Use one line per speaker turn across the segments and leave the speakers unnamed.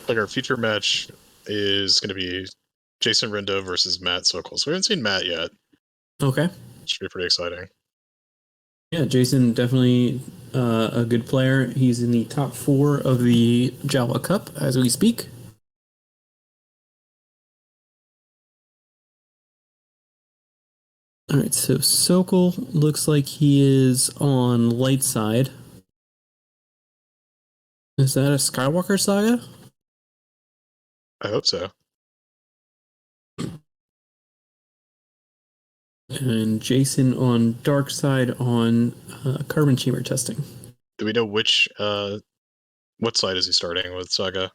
like our feature match is going to be Jason Riendeau versus Matt Sokol. So we haven't seen Matt yet.
Okay.
Should be pretty exciting.
Yeah, Jason, definitely a good player. He's in the top 4 of the Jawa Cup as we speak. All right, so Sokol looks like he is on light side. Is that a Skywalker saga?
I hope so.
And Jason on dark side on carbon chamber testing.
Do we know which what side is he starting with Saga?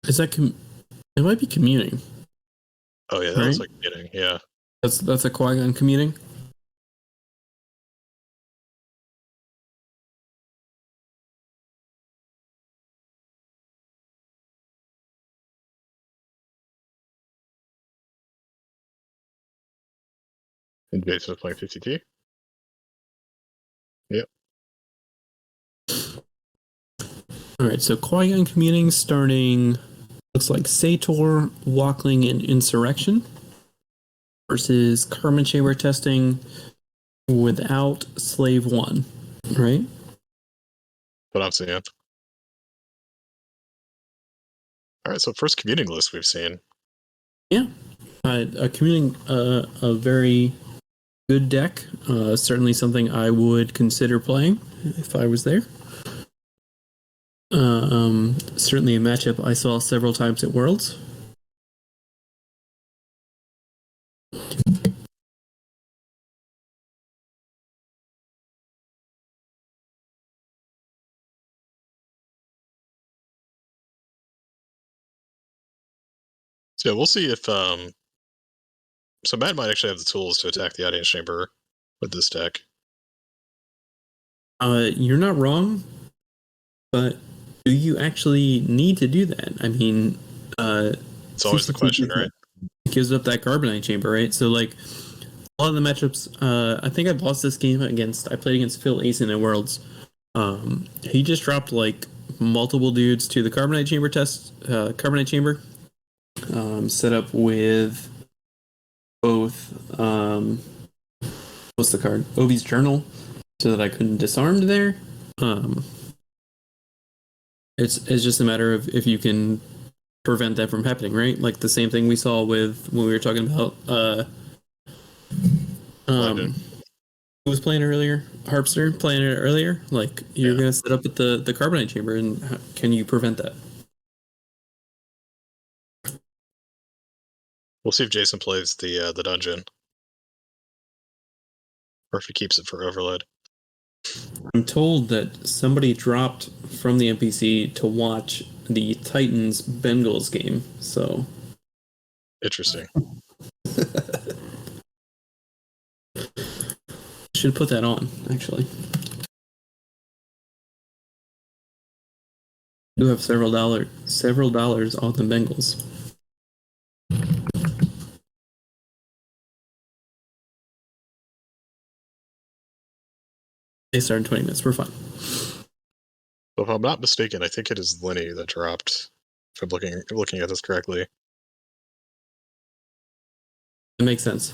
Is that it might be Quimunning.
Oh yeah, that
right?
looks like getting, yeah.
That's a Qui-Gon Quimunning.
And Jason is playing CCT. Yep.
All right, so Qui-Gon Quimunning starting looks like Sator, Walkling, and Insurrection versus carbon chamber testing without Slave 1, right?
What I'm seeing. All right, so first commuting list we've seen.
Yeah, a Quimunning, a very good deck. Certainly something I would consider playing if I was there. Certainly a matchup I saw several times at Worlds.
So yeah, we'll see if so Matt might actually have the tools to attack the audience chamber with this deck.
You're not wrong, but do you actually need to do that? I mean,
It's always the question, right?
Gives up that carbonite chamber, right? So like a lot of the matchups, I think I lost this game I played against Phil Asen at Worlds. He just dropped like multiple dudes to the carbonite chamber, set up with both, what's the card? Obi's Journal, so that I couldn't disarm there. It's just a matter of if you can prevent that from happening, right? Like the same thing we saw with when we were talking about who was playing it earlier? Harpster playing it earlier. Like you're gonna set up at the carbonite chamber, and can you prevent that?
We'll see if Jason plays the dungeon, or if he keeps it for overload.
I'm told that somebody dropped from the MPC to watch the Titans Bengals game. So
interesting.
Should put that on, actually. Do have several dollars on the Bengals. They start in 20 minutes. We're fine.
So if I'm not mistaken, I think it is Lenny that dropped. If I'm looking at this correctly.
It makes sense.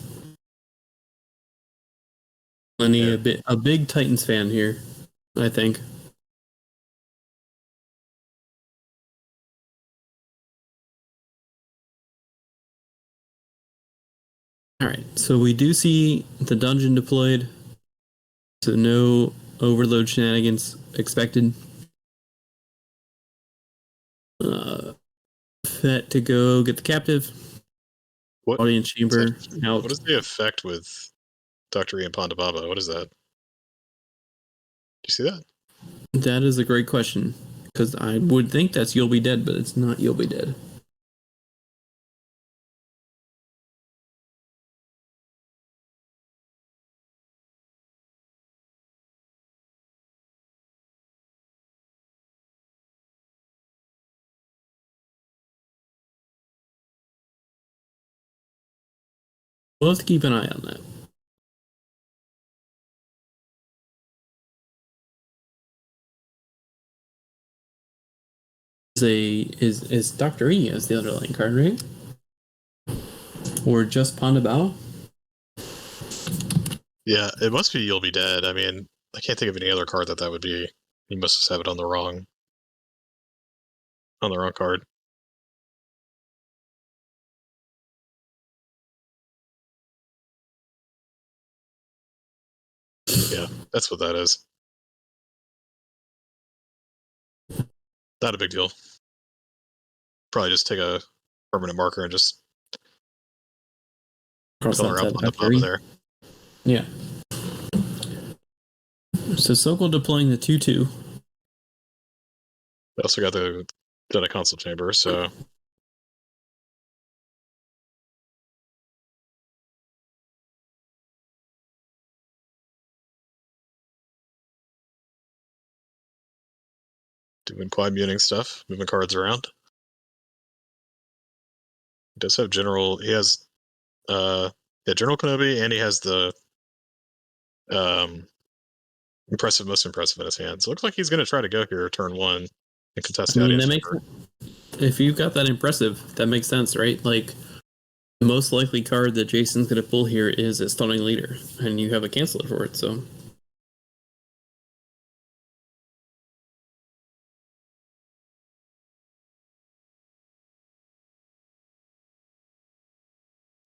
Lenny, yeah. a big Titans fan here, I think. All right, so we do see the dungeon deployed, so no overload shenanigans expected. Fet to go get the captive.
What
audience chamber out?
What is the effect with Dr. Ian Pandababa? What is that? Do you see that?
That is a great question, because I would think that's You'll Be Dead, but it's not You'll Be Dead. We'll have to keep an eye on that. is Dr. E as the underlying card, right? Or just Pondabao?
Yeah, it must be You'll Be Dead. I mean, I can't think of any other card that would be. He must just have it on the wrong card. Yeah, that's what that is. Not a big deal. Probably just take a permanent marker and just color up on the bottom there.
Yeah. So Sokol deploying the 2/2.
We also got the console chamber, so doing Quimunning stuff, moving cards around. He does have general. He has General Kenobi, and he has the most impressive in his hand. So it looks like he's going to try to go here turn 1 and contest the audience chamber.
If you've got that impressive, that makes sense, right? Like, the most likely card that Jason's going to pull here is a Stunning Leader, and you have a canceler for it, so.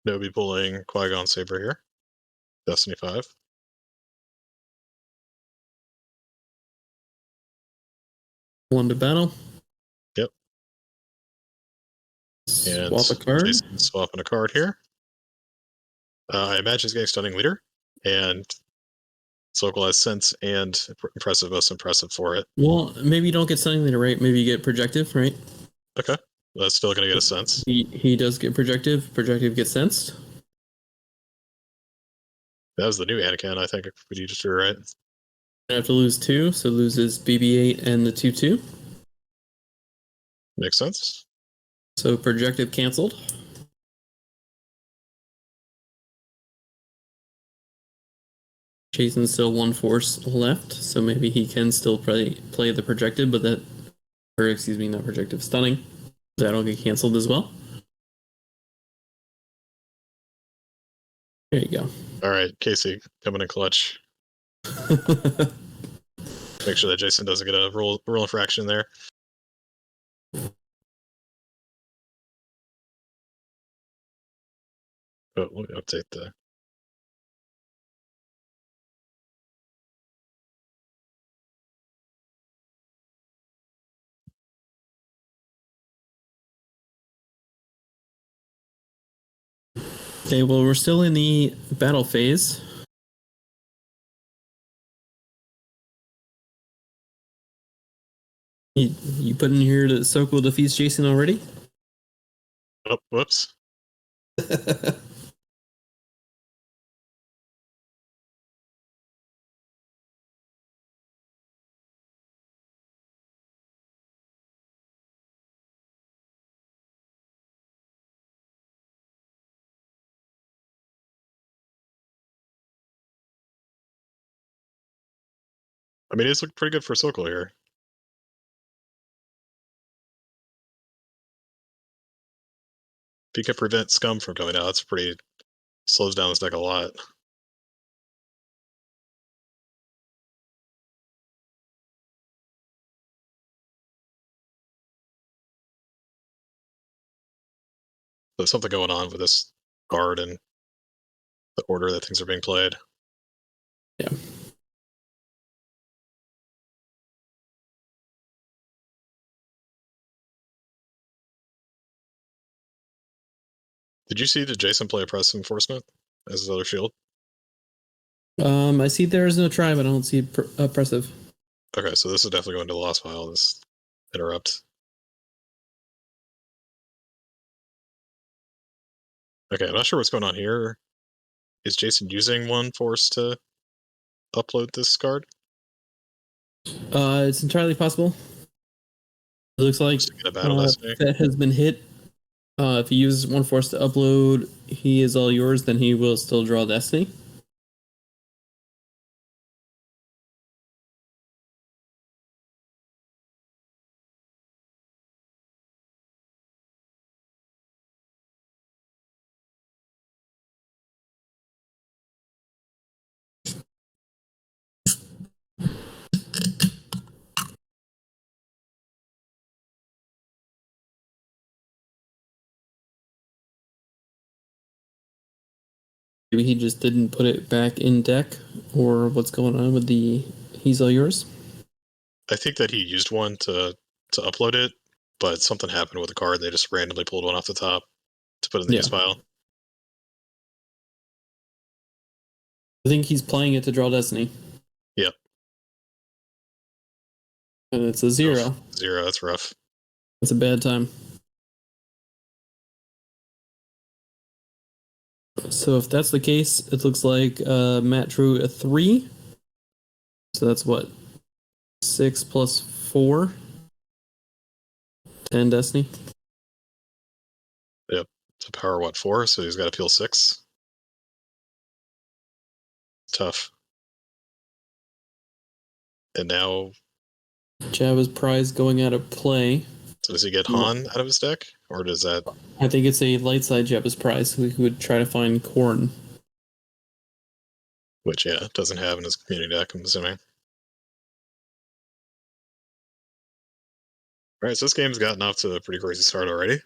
Kenobi pulling Qui-Gon Saber here. Destiny 5.
One to battle.
Yep. And
swap a card.
Jason swapping a card here. I imagine he's getting Stunning Leader, and Sokol has Sense and Impressive, most impressive for it.
Well, maybe you don't get Stunning Leader, right? Maybe you get Projective, right?
Okay. That's still going to get a Sense.
He does get Projective. Projective gets Sensed.
That was the new Anakin, I think, if you just drew right.
I have to lose 2, so loses BB-8 and the 2/2.
Makes sense.
So Projective canceled. Jason's still 1 force left, so maybe he can still play the Projective, but that, or excuse me, not Projective, Stunning. That'll get canceled as well. There you go.
All right, Casey coming in clutch. Make sure that Jason doesn't get a roll infraction there. But let me update the.
Okay, well, we're still in the battle phase. You put in here that Sokol defeats Jason already?
Oh, whoops. I mean, it's looking pretty good for Sokol here. If you can prevent Scum from coming out, it's pretty. Slows down this deck a lot. There's something going on with this card and the order that things are being played.
Yeah.
Did you see that Jason play Oppressive Enforcement as his other shield?
I see there is no try, but I don't see Oppressive.
Okay, so this is definitely going to the lost pile, this interrupt. Okay, I'm not sure what's going on here. Is Jason using 1 force to upload this card?
It's entirely possible. It looks like Fett has been hit. If he uses 1 force to upload, he is all yours, then he will still draw Destiny. Maybe he just didn't put it back in deck, or what's going on with the He's All Yours?
I think that he used one to upload it, but something happened with the card. They just randomly pulled one off the top to put in the use file.
I think he's playing it to draw Destiny.
Yep.
And it's a 0.
Oof, 0, that's rough.
That's a bad time. So if that's the case, it looks like Matt drew a 3. So that's what? 6 plus 4? 10 Destiny?
Yep. So power, what, 4? So he's got to peel 6. Tough. And now...
Jabba's Prize going out of play.
So does he get Han out of his deck? Or does that...
I think it's a light side Jabba's Prize. We would try to find Corn.
Which, yeah, doesn't have in his community deck, I'm assuming. Alright, so this game's gotten off to a pretty crazy start already.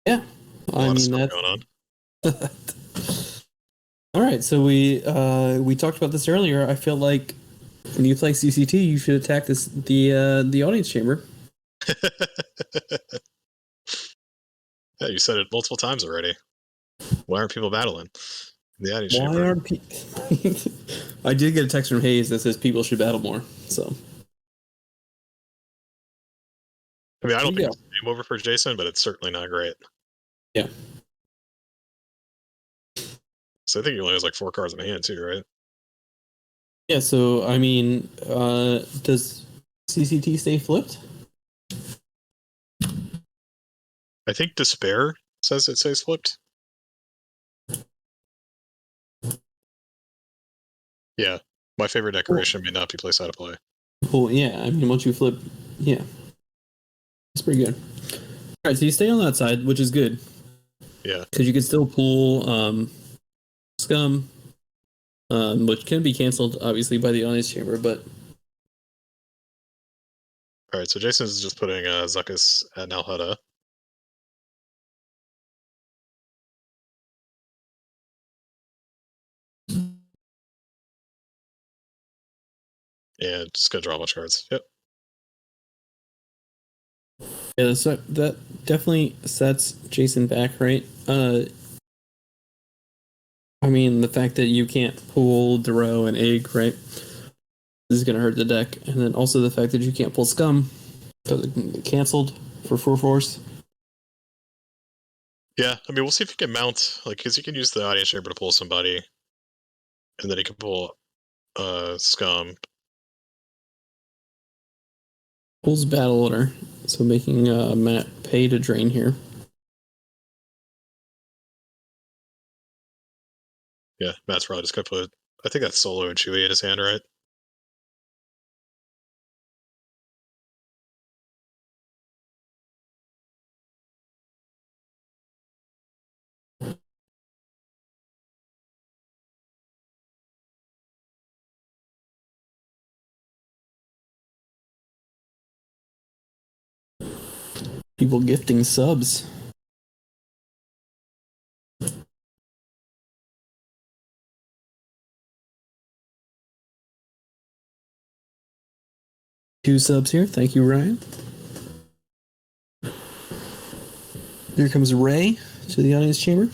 Yeah.
A lot of stuff going on.
Alright, so we talked about this earlier. I feel like when you play CCT, you should attack the audience chamber.
Yeah, you said it multiple times already. Why aren't people battling the audience chamber?
Why aren't people... I did get a text from Hayes that says people should battle more, so...
I mean, I don't think it's game over for Jason, but it's certainly not great.
Yeah.
So I think he only has like 4 cards in hand too, right?
Yeah, so, I mean, does CCT stay flipped?
I think Despair says it stays flipped. Yeah, my favorite decoration may not be placed out of play.
Well, yeah, I mean, once you flip, yeah. It's pretty good. Alright, so you stay on that side, which is good.
Yeah.
Because you can still pull Scum, which can be canceled, obviously, by the audience chamber, but...
Alright, so Jason's just putting Zuckuss at Nalhutta. And just gonna draw a bunch of cards. Yep.
Yeah, so that definitely sets Jason back, right? I mean, the fact that you can't pull Duro and Egg, right? This is going to hurt the deck. And then also the fact that you can't pull Scum because it can get canceled for 4/4.
Yeah, I mean, we'll see if he can mount, like, because he can use the audience chamber to pull somebody. And then he can pull Scum.
Pulls Battle Order, so making Matt pay to drain here.
Yeah, Matt's probably just gonna put, I think that's Solo and Chewie in his hand, right?
People gifting subs. Two subs here. Thank you, Ryan. Here comes Ray to the audience chamber.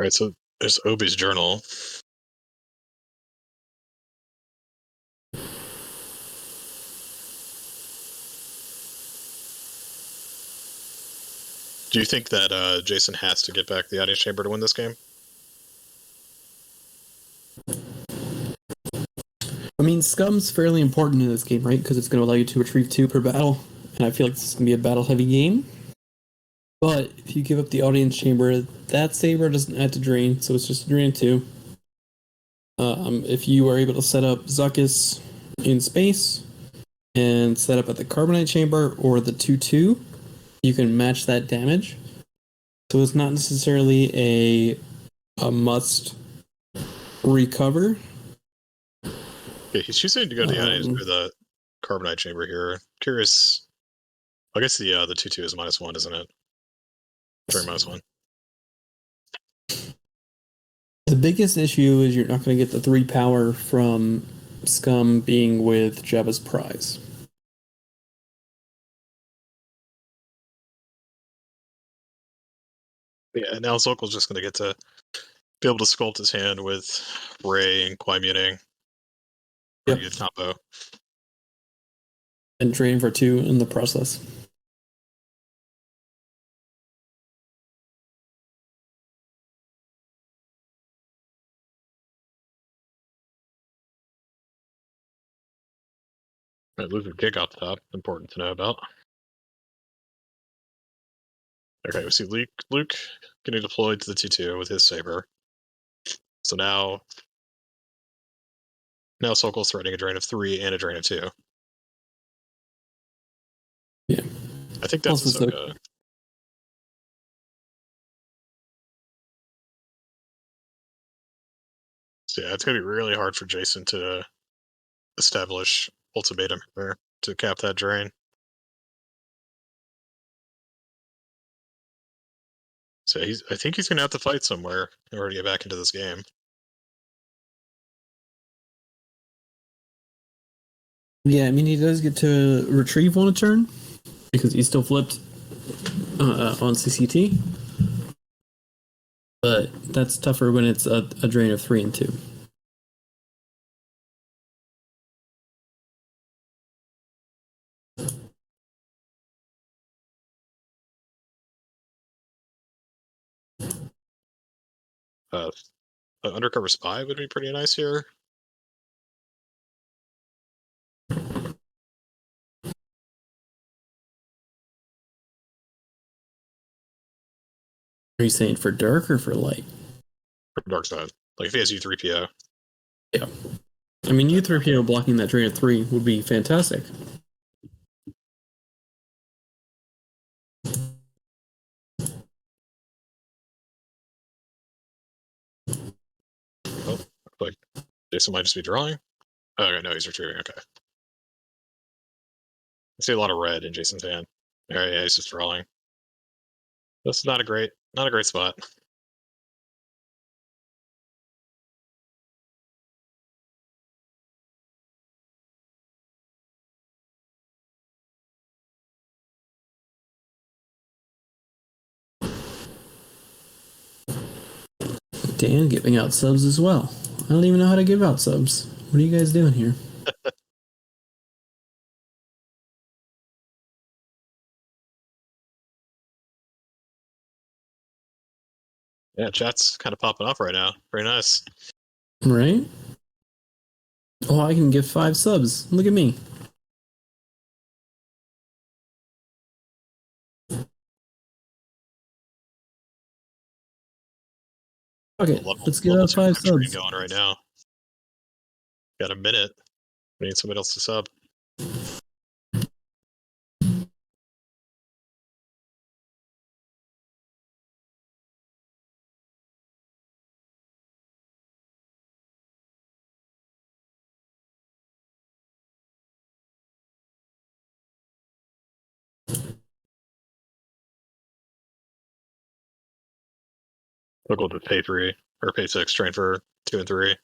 Right, so there's Obi's journal. Do you think that Jason has to get back the audience chamber to win this game?
I mean, Scum's fairly important in this game, right? Because it's going to allow you to retrieve 2 per battle. And I feel like this is going to be a battle-heavy game. But if you give up the audience chamber, that saber doesn't add to drain, so it's just a drain of 2. If you are able to set up Zuckus in space and set up at the carbonite chamber or the 2/2, you can match that damage. So it's not necessarily a must recover.
Okay, he's choosing to go to the audience for the carbonite chamber here. Curious. I guess the 2/2 is -1, isn't it? During -1.
The biggest issue is you're not going to get the 3 power from Scum being with Jabba's prize.
Yeah, now Sokol's just going to get to be able to sculpt his hand with Ray and Quimunning. Pretty good combo.
And drain for 2 in the process.
Right, losing kick out the top, important to know about. Okay, we see Luke getting deployed to the 2/2 with his saber. So now Sokol's threatening a drain of 3 and a drain of 2.
Yeah.
I think that's Ahsoka. So yeah, it's going to be really hard for Jason to establish ultimatum here to cap that drain. So I think he's going to have to fight somewhere in order to get back into this game.
Yeah, I mean, he does get to retrieve on a turn because he's still flipped on CCT. But that's tougher when it's a drain of 3 and 2.
Undercover spy would be pretty nice here.
Are you saying for dark or for light?
For dark side, like if he has U3PO.
Yeah. I mean, U3PO blocking that drain of 3 would be fantastic.
Oh, like Jason might just be drawing. Oh, okay, no, he's retrieving. Okay. I see a lot of red in Jason's hand. Oh, yeah, he's just drawing. That's not a great spot.
Dan giving out subs as well. I don't even know how to give out subs. What are you guys doing here?
Yeah, chat's kind of popping off right now. Very nice.
Right? Oh, I can give 5 subs. Look at me. Okay, let's give out 5 subs.
Going right now. Got a minute. We need somebody else to sub. We'll go to pay 3 or pay 6, train for 2 and 3.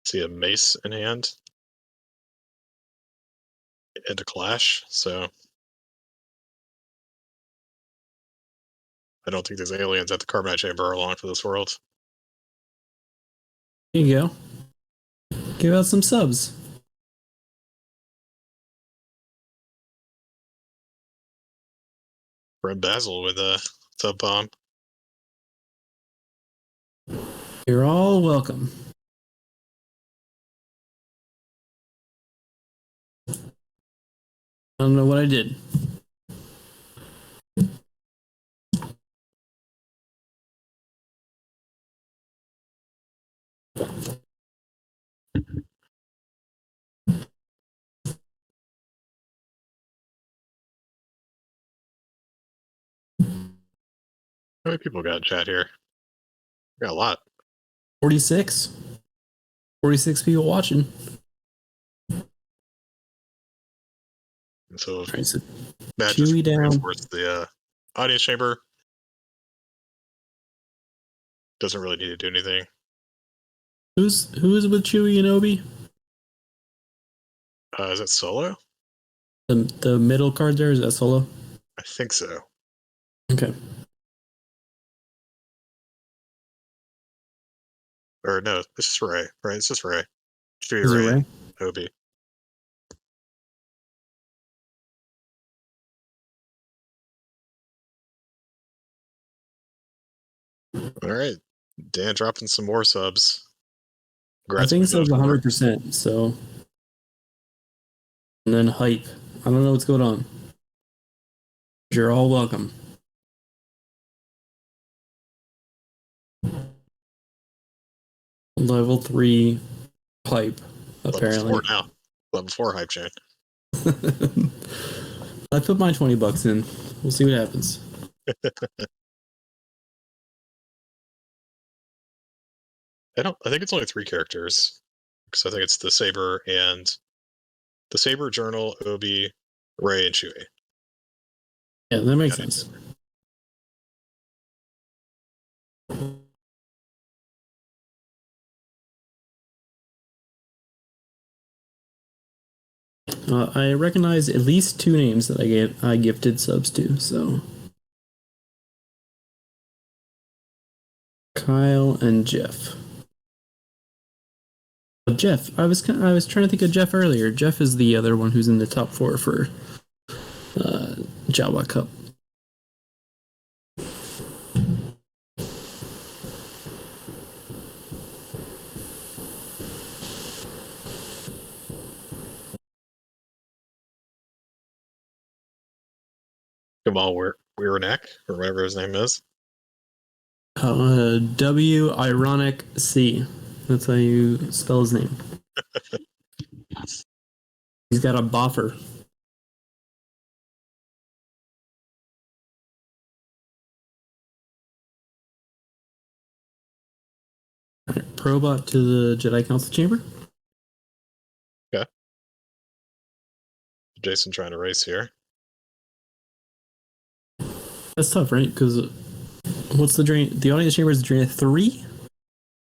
See a mace in hand and a clash, so I don't think these aliens at the carbonite chamber are along for this world.
Here you go. Give out some subs.
Red Basil with a sub bomb.
You're all welcome. I don't know what I did.
How many people got in chat here? We got a lot.
46. 46 people watching.
And so,
All right, so
Matt just
Chewy down.
reinforced the audience chamber. Doesn't really need to do anything.
Who is with Chewy and Obi?
Is that solo?
The middle card there, is that solo?
I think so.
Okay.
Or no, this is Ray. Right, it's just Ray. Chewy,
Is it
Ray,
Ray?
Obi. All right, Dan dropping some more subs.
I think it says 100%. So, and then hype. I don't know what's going on. You're all welcome. Level 3 hype, apparently.
Level 4 now. Level 4 hype chain.
I put my $20 in. We'll see what happens.
I think it's only 3 characters. Because I think it's the Saber and the Saber, Journal, Obi, Ray, and Chewy.
Yeah, that makes sense. I recognize at least 2 names that I gifted subs to. So Kyle and Jeff. Jeff, I was trying to think of Jeff earlier. Jeff is the other one who's in the top 4 for Jawa Cup.
Kamal Weirneck, or whatever his name is.
W ironic C. That's how you spell his name. He's got a boffer. Right, Probot to the Jedi Council chamber.
Okay. Jason trying to race here.
That's tough, right? Because what's the drain? The audience chamber is drain 3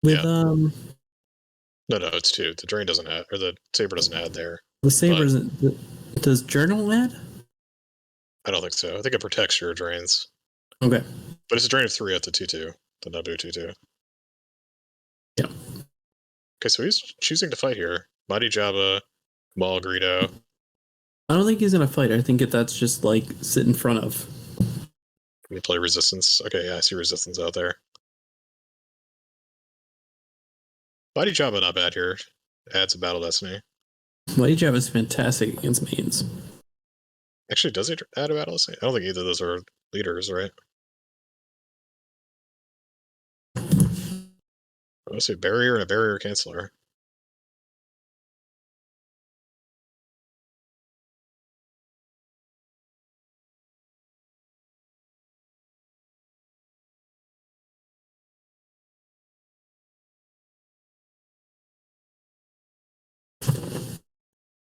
with
No, it's 2. The drain doesn't add, or the Saber doesn't add there.
The Saber isn't. Does Journal add?
I don't think so. I think it protects your drains.
Okay.
But it's a drain of 3 at the 2-2. The Naboo 2-2.
Yeah.
Okay, so he's choosing to fight here. Mighty Jabba, Maul Greedo.
I don't think he's gonna fight. I think that's just like sit in front of.
Can you play Resistance? Okay, yeah, I see Resistance out there. Mighty Jabba not bad here. Adds a Battle Destiny.
Mighty Jabba is fantastic against mains.
Actually, does he add a Battle Destiny? I don't think either of those are leaders, right? Let's see, Barrier and a Barrier Canceller.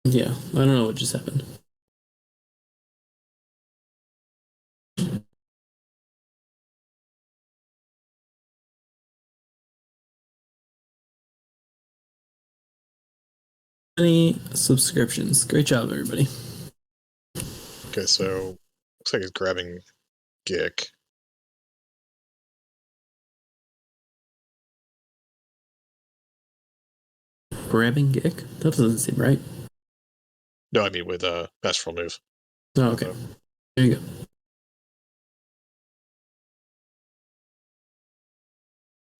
Yeah, I don't know what just happened. Any subscriptions? Great job, everybody.
Okay, so looks like he's grabbing Gick.
Grabbing Gick? That doesn't seem right.
No, I mean with Masterful Move.
Oh, okay. There you go.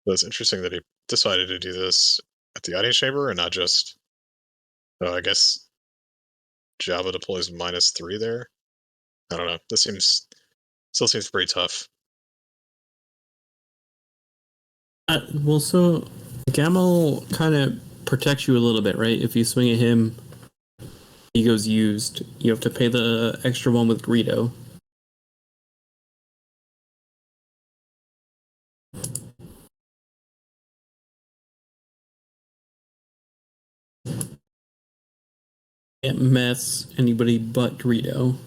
But it's interesting that he decided to do this at the audience chamber and not just. I guess Java deploys -3 there. I don't know. This still seems pretty tough.
Well, so Gamel kind of protects you a little bit, right? If you swing at him, he goes used. You have to pay the extra one with Greedo. Can't mess anybody but Greedo.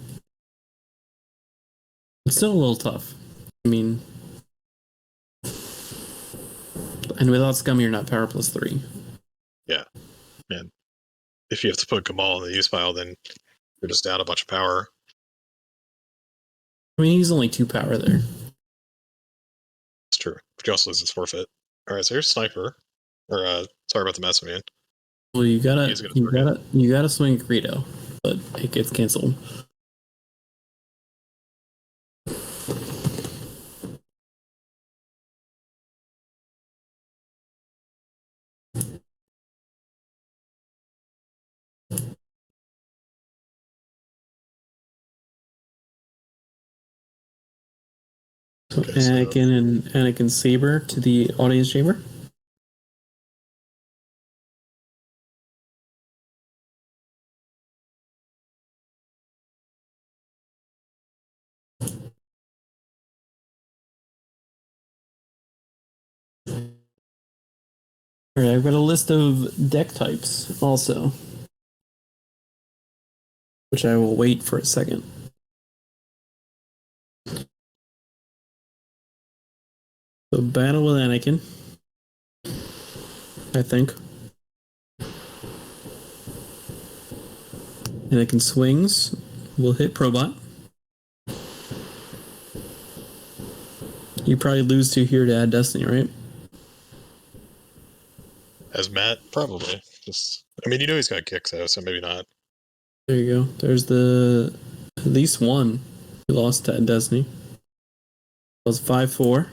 It's still a little tough. I mean, and without Scum, you're not power +3.
Yeah, and if you have to put Gamal in the use pile, then you're just down a bunch of power.
I mean, he's only 2 power there.
It's true. But you also lose his forfeit. All right, so here's Sniper. Or sorry about the mess, man.
Well, you gotta swing Greedo, but it gets canceled. So
Okay,
Anakin and Anakin Saber to the audience chamber. All right, I've got a list of deck types also, which I will wait for a second. So battle with Anakin, I think. Anakin swings. Will hit Probot. You probably lose 2 here to add Destiny, right?
as Matt, probably. Just, I mean, you know he's got kicks though, so maybe not.
There you go. There's at least one who lost to add Destiny. It was 5-4.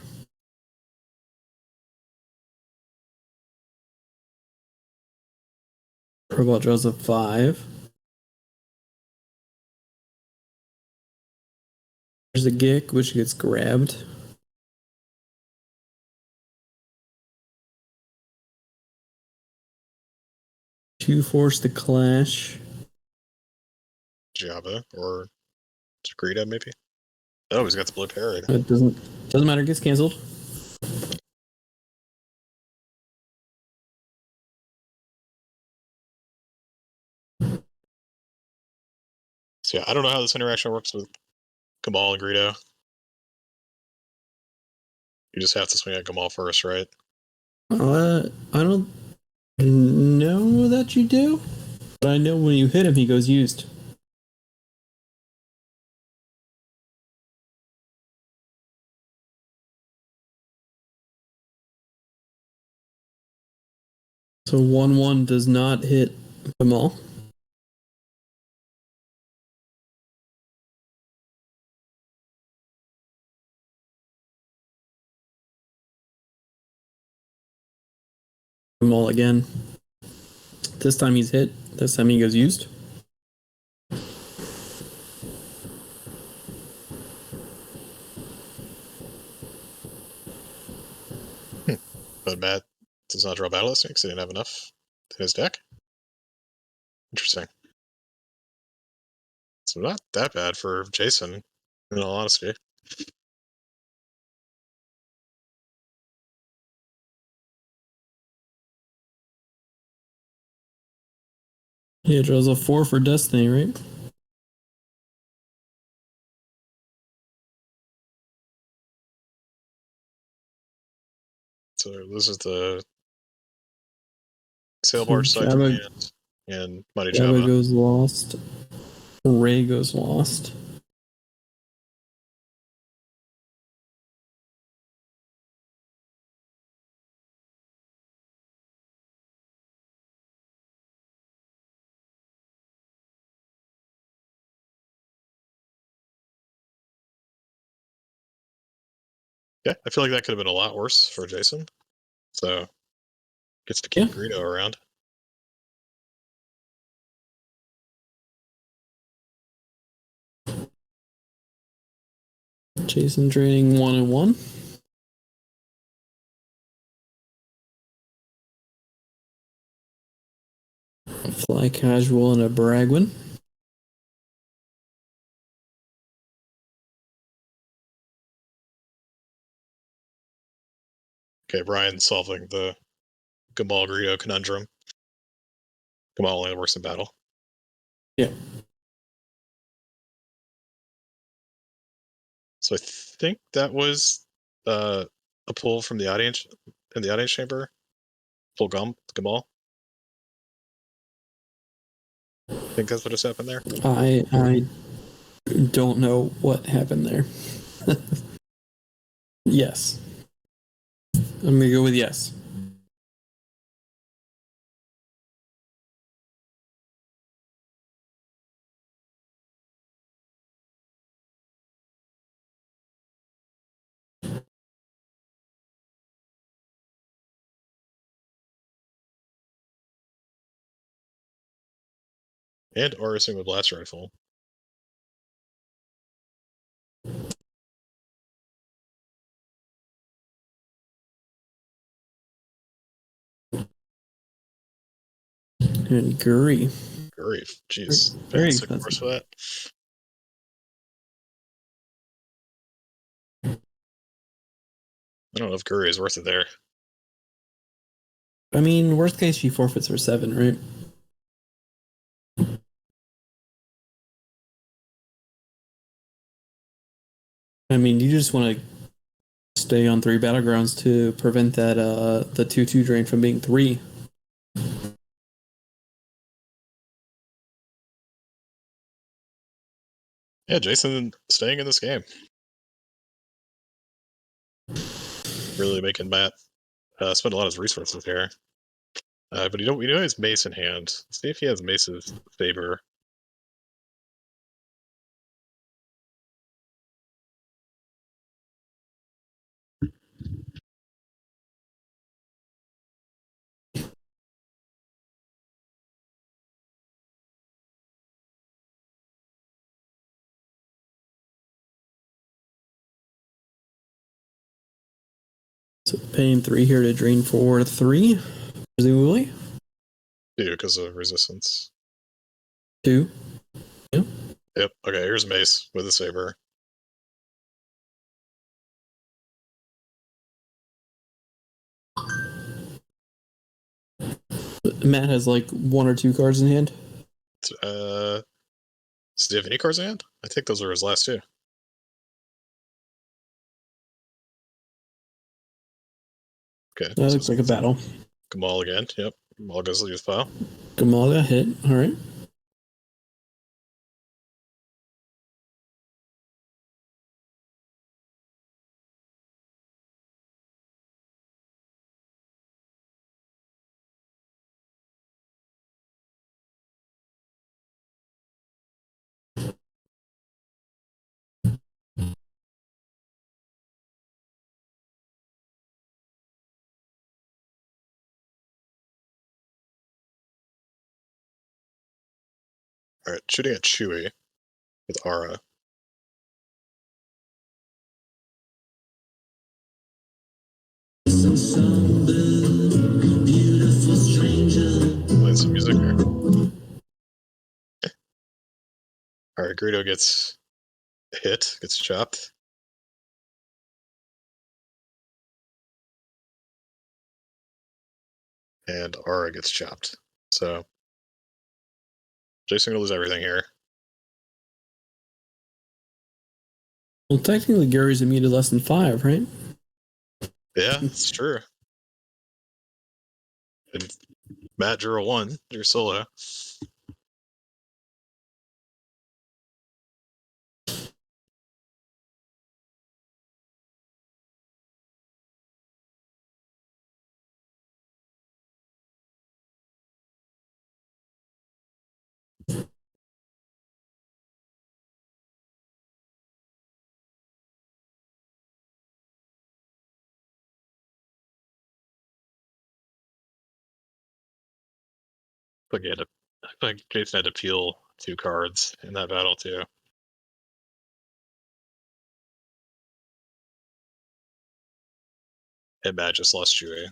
Probot draws a 5. There's a Gick, which gets grabbed. Two force the clash.
Java or Greedo, maybe. Oh, he's got the blue parrot.
It doesn't matter. It gets canceled.
So yeah, I don't know how this interaction works with Gamal and Greedo. You just have to swing at Gamal first, right?
I don't know that you do, but I know when you hit him, he goes used. So 1-1 does not hit Gamal. Gamal again. This time he's hit. This time he goes used.
But Matt does not draw battle listing because he didn't have enough in his deck. Interesting. So not that bad for Jason, in all honesty.
He draws a 4 for Destiny, right?
So this is the Sailbarge side
Jabba,
command and Mighty
Jabba
Java.
goes lost. Ray goes lost.
Yeah, I feel like that could have been a lot worse for Jason. So gets to keep Greedo around.
Jason draining 1 and 1. A fly casual and a Bragwin.
Okay, Brian solving the Gamal Greedo conundrum. Gamal only works in battle.
Yeah.
So I think that was a pull from the audience in the audience chamber. Pull Gamal. I think that's what just happened there.
I don't know what happened there. Yes. I'm gonna go with yes.
And Orison with blast rifle.
And Guri.
Grief. Jeez.
Very
Paying 6
expensive.
course for that. I don't know if Guri is worth it there.
I mean, worst case, she forfeits for 7, right? I mean, you just want to stay on 3 battlegrounds to prevent that the 2/2 drain from being 3.
Yeah, Jason staying in this game. Really making Matt spend a lot of his resources here. But we know he has Mace in hand. Let's see if he has Mace's favor.
So paying 3 here to drain for 3, presumably.
2 because of resistance.
2. Yeah.
Yep. Okay, here's Mace with a saber.
Matt has like 1 or 2 cards in hand.
Does he have any cards in hand? I think those are his last 2. Okay.
That
so
looks like a battle.
Gamal again. Yep. Gamal goes to the youth pile.
Gamal got hit. All right.
All right, shooting at Chewie with Aura. Playing some music here. All right, Greedo gets hit, gets chopped. And Aura gets chopped. So Jason gonna lose everything here.
Well, technically, Gary's immune to less than 5, right?
Yeah, it's true. And Matt drew a 1, drew solo. I think Jason had to peel 2 cards in that battle too. And Matt just lost Chewy.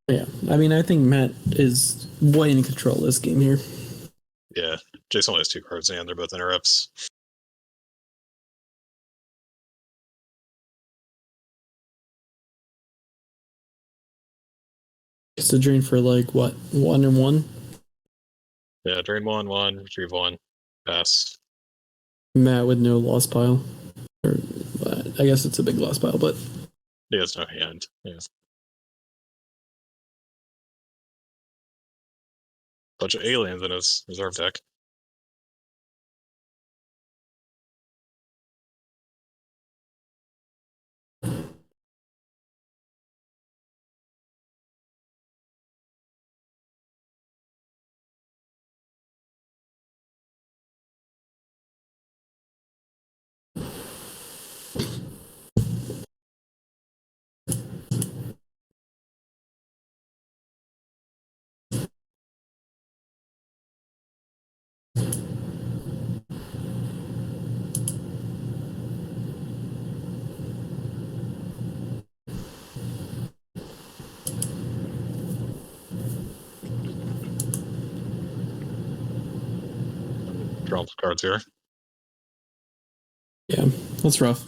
Yeah, I mean, I think Matt is way in control of this game here.
Yeah, Jason only has 2 cards and they're both interrupts.
It's a drain for like what, 1 and 1?
Yeah, drain 1, retrieve 1, pass.
Matt with no loss pile. Or, I guess it's a big loss pile, but
He has no hand. Yeah. Bunch of aliens in his reserve deck. Draw some cards here.
yeah, that's rough.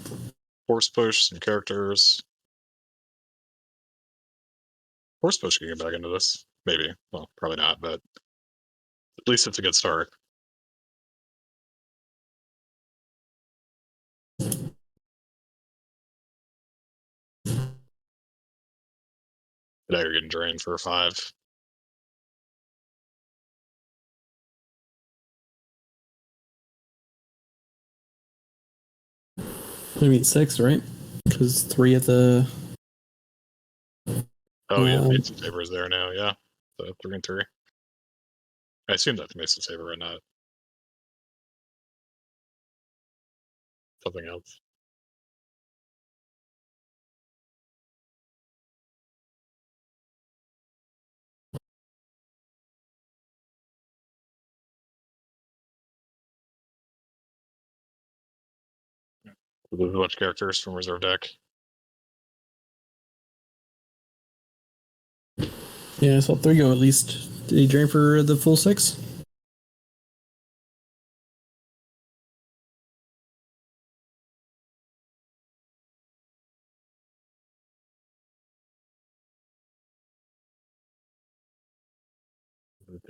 Force push, some characters. Force push can get back into this. Maybe. Well, probably not, but at least it's a good start. Now you're getting drained for a 5.
I mean 6, right? Because 3 at the.
Oh, yeah, made some favors there now, yeah. So 3 and 3. I assume that made some favor and not something else. There's a bunch of characters from reserve deck.
Yeah, I saw 3 go at least. Did he drain for the full 6?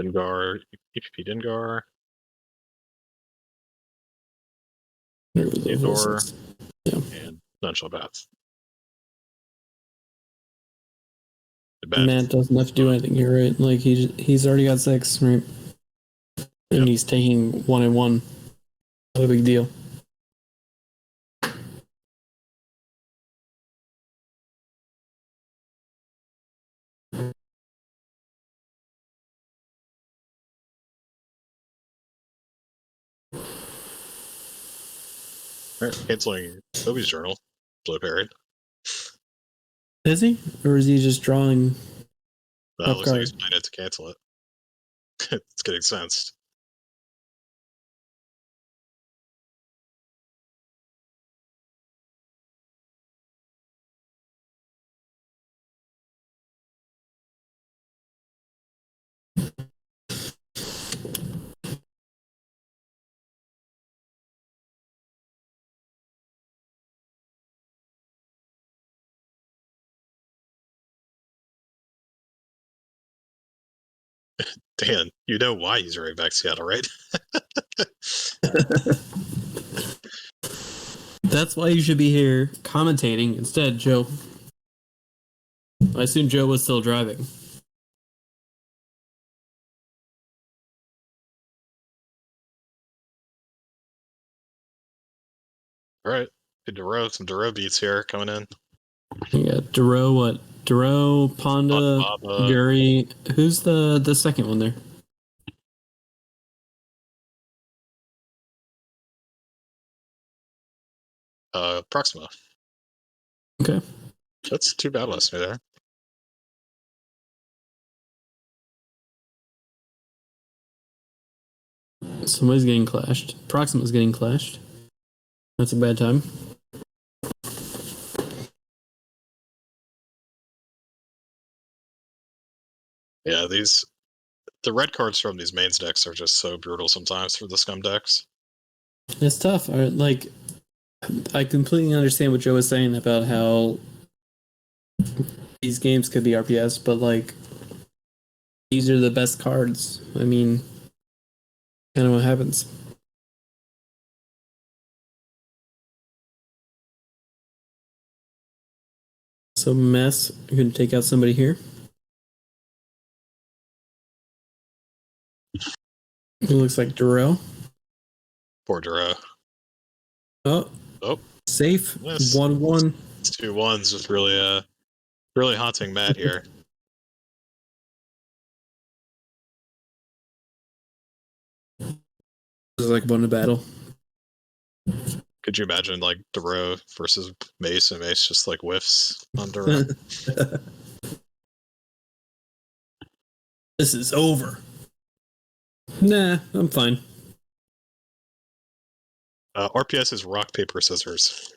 Dengar, EPP Dengar, Theodore, and Nunchal Bats.
Matt doesn't have to do anything here, right? Like he's already got 6, right? And he's taking 1 and 1. Not a big deal.
Canceling Toby's journal. Blue parried.
Is he? Or is he just drawing?
That looks like he's playing it to cancel it. It's getting sensed. Dan, you know why he's right back Seattle, right?
That's why you should be here commentating instead, Joe. I assume Joe was still driving.
All right. Duro, some Duro beats here coming in.
You got Duro, what? Duro, Ponda, Guri. Who's the second one there?
Proxima.
Okay.
That's 2 bad lists me there.
Somebody's getting clashed. Proxima's getting clashed. That's a bad time.
Yeah, the red cards from these mains decks are just so brutal sometimes for the scum decks.
It's tough. Like, I completely understand what Joe was saying about how these games could be RPS, but like, these are the best cards. I mean, kind of what happens. So Mess, you're gonna take out somebody here. It looks like Darrell.
Poor Dura.
Oh,
Oh,
safe.
this
1-1.
2-1's just really haunting Matt here.
This is like won a battle.
Could you imagine like Duro versus Mace and Mace just like whiffs on Duro?
This is over. Nah, I'm fine.
RPS is rock, paper, scissors.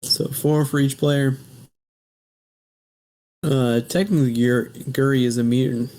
So 4 for each player. Technically, your Guri is a mutant.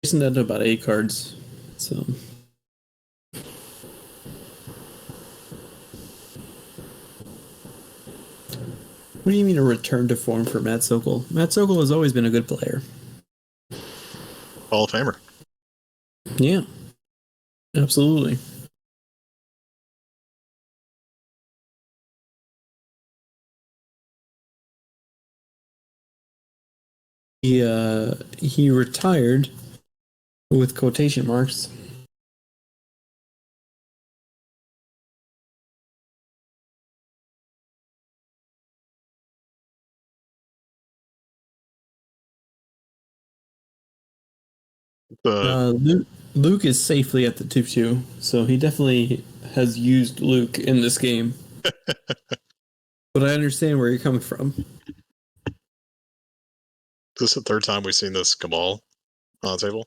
Jason down to about 8 cards. So. What do you mean a return to form for Matt Sokol? Matt Sokol has always been a good player.
Hall of Famer.
Yeah, absolutely. He retired with quotation marks. Luke is safely at the 2-2, so he definitely has used Luke in this game. But I understand where you're coming from.
This is the third time we've seen this Gamal on the table.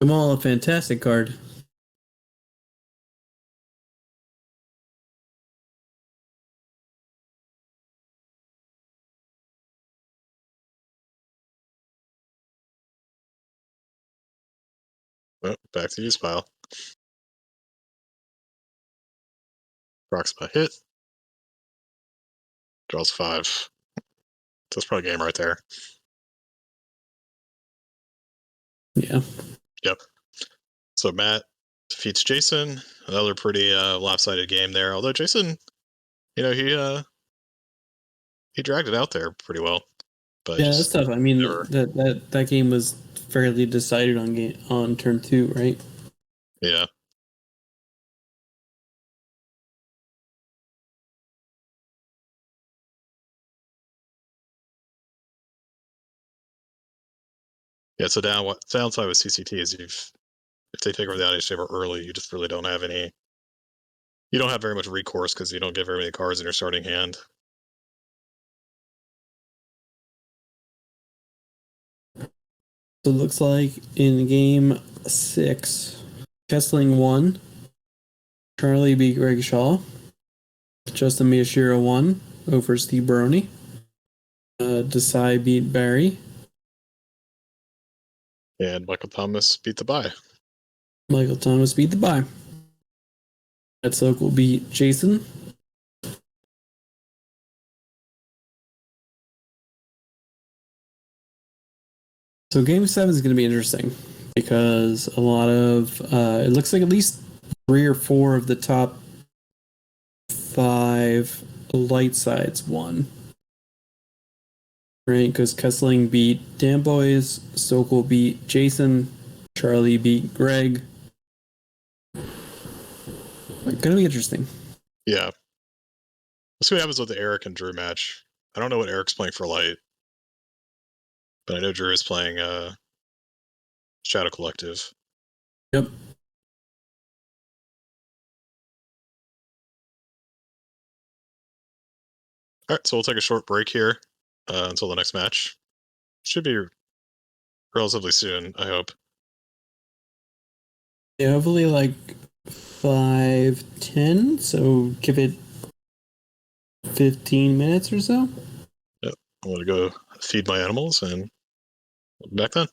Jamal, a fantastic card.
Oh, back to use pile. Proxima hit. Draws 5. That's probably game right there.
Yeah.
Yep. So Matt defeats Jason. Another pretty lopsided game there. Although Jason, he dragged it out there pretty well. But
Yeah, that's tough. I mean, that game was fairly decided on turn 2, right?
Yeah. Yeah, so downside with CCT is if they take over the audience chamber early, you just really don't have any. You don't have very much recourse because you don't get very many cards in your starting hand.
So it looks like in game 6, Kessling won. Charlie beat Greg Shaw. Justin Miyashiro won over Steve Baroni. Desai beat Barry.
And Michael Thomas beat the bye.
Michael Thomas beat the bye. Matt Sokol beat Jason. So game 7 is going to be interesting because a lot of it looks like at least 3 or 4 of the top 5 light sides won. right? Because Kessling beat Dan Boys, Sokol beat Jason, Charlie beat Greg. Gonna be interesting.
Yeah. Let's see what happens with the Eric and Drew match. I don't know what Eric's playing for light, but I know Drew is playing Shadow Collective.
Yep.
All right, so we'll take a short break here until the next match. Should be relatively soon, I hope.
Yeah, hopefully like 5-10. So give it 15 minutes or so.
Yep. I'm going to go feed my animals and we'll be back then.